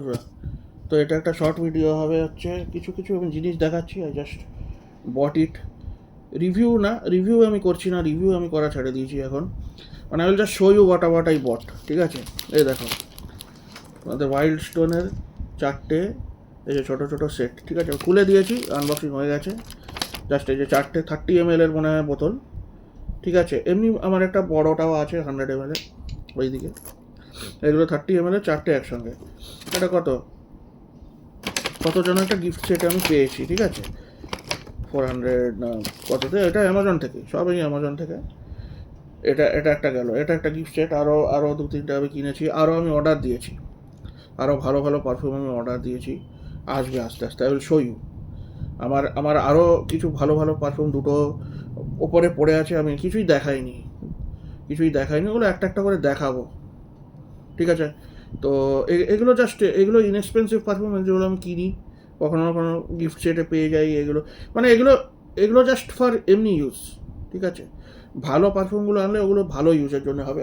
বন্ধুরা, তো এটা একটা শর্ট ভিডিও হবে, হচ্ছে কিছু কিছু আমি জিনিস দেখাচ্ছি। I just bought it. Review আমি করছি না, রিভিউ আমি করা ছেড়ে দিয়েছি এখন। মানে I will just show you what I bought, ঠিক আছে? এই দেখো, আমাদের ওয়াইল্ড স্টোনের 4টে এই যে ছোটো ছোটো সেট, ঠিক আছে? খুলে দিয়েছি, আনবক্সিং হয়ে গেছে। জাস্ট এই যে 4টে 30 ml এর মনে হয় বোতল, ঠিক আছে? এমনি আমার একটা বড়টাও আছে 100 ml এর ওইদিকে। এগুলো 30 ml এর 4টে একসঙ্গে। এটা কত জন একটা গিফট সেট আমি পেয়েছি, ঠিক আছে? 400 না কততে, এটা অ্যামাজন থেকে, সবই অ্যামাজন থেকে। এটা এটা একটা গেল, এটা একটা গিফট সেট। আরও 2-3টে আমি কিনেছি, আরও আমি অর্ডার দিয়েছি, আরও ভালো ভালো পারফিউম আমি অর্ডার দিয়েছি। আসবে আস্তে আস্তে, আই উইল শো ইউ। আমার আরও কিছু ভালো ভালো পারফিউম দুটো ওপরে পড়ে আছে, আমি কিছুই দেখাইনি, ওগুলো একটা একটা করে দেখাবো, ঠিক আছে? তো এগুলো জাস্ট, এগুলো ইনএক্সপেন্সিভ পারফিউম, যেগুলো আমি কিনি, কখনো কখনো গিফট সেটে পেয়ে যাই। এগুলো মানে এগুলো জাস্ট ফর এমনি ইউজ, ঠিক আছে? ভালো পারফিউমগুলো আনলে ওগুলো ভালো ইউজের জন্য হবে।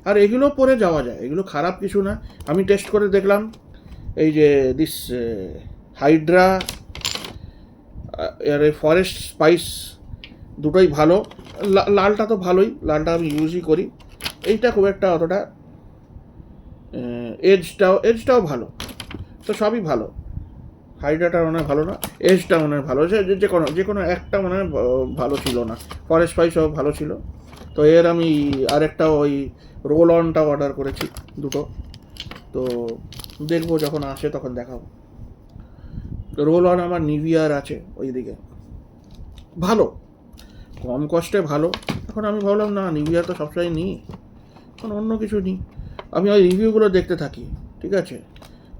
আর এগুলো পরে যাওয়া যায়, এগুলো খারাপ কিছু না। আমি টেস্ট করে দেখলাম, এই যে দিস হাইড্রা আর এই ফরেস্ট স্পাইস দুটোই ভালো। লালটা তো ভালোই, লালটা আমি ইউজই করি। এইটা খুব একটা অতটা, এজটাও ভালো, তো সবই ভালো। হাইড্রাটা মনে হয় ভালো না, এজটা মনে হয় ভালো। যে কোনো একটা মনে হয় ভালো ছিল না। ফরেস্ট স্পাইসও ভালো ছিল। তো এর আমি আরেকটা ওই রোল অনটা অর্ডার করেছি, দুটো। তো দেখবো যখন আসে তখন দেখাবো। রোল অন আমার নিভিয়ার আছে ওইদিকে, ভালো, কম কস্টে ভালো। এখন আমি ভাবলাম না, নিভিয়া তো সবসময় নিই, এখন অন্য কিছু নিই। আমি ওই রিভিউগুলো দেখতে থাকি, ঠিক আছে?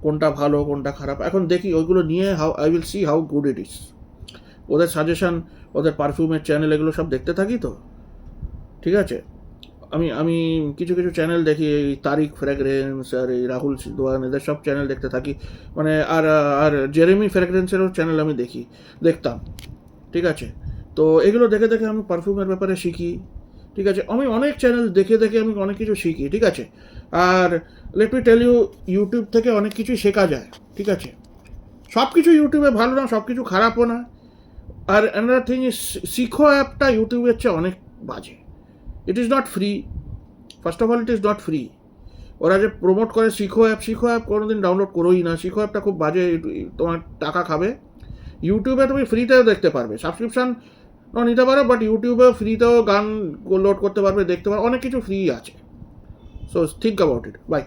কোনটা ভালো কোনটা খারাপ, এখন দেখি ওইগুলো নিয়ে I will see how good it is. ওদের সাজেশান, ওদের পারফিউমের চ্যানেল, এগুলো সব দেখতে থাকি তো, ঠিক আছে? আমি কিছু কিছু চ্যানেল দেখি, এই তারিক ফ্র্যাগ্রেন্স আর এই রাহুল সিদ্ধওয়ান, এদের সব চ্যানেল দেখতে থাকি। মানে আর জেরেমি ফ্র্যাগ্রেন্সেরও চ্যানেল আমি দেখতাম, ঠিক আছে? তো এগুলো দেখে দেখে আমি পারফিউমের ব্যাপারে শিখি, ঠিক আছে? আমি অনেক চ্যানেল দেখে দেখে আমি অনেক কিছু শিখি, ঠিক আছে? আর let me tell you, YouTube থেকে অনেক কিছুই শেখা যায়, ঠিক আছে? সব কিছু ইউটিউবে ভালো না, সব কিছু খারাপও না। আর অ্যানাদার থিং ইজ, শিখো অ্যাপটা ইউটিউবের চেয়ে অনেক বাজে। It is not free, first of all it is not free. ওরা যে প্রমোট করে শিখো অ্যাপ কোনোদিন ডাউনলোড করোই না। শিখো অ্যাপটা খুব বাজে, তোমার টাকা খাবে। ইউটিউবে তুমি ফ্রিতেও দেখতে পারবে, সাবস্ক্রিপশান নিতে পারো, বাট ইউটিউবে ফ্রিতেও গান লোড করতে পারবে, দেখতে পারো, অনেক কিছু ফ্রি আছে। So think about it. By.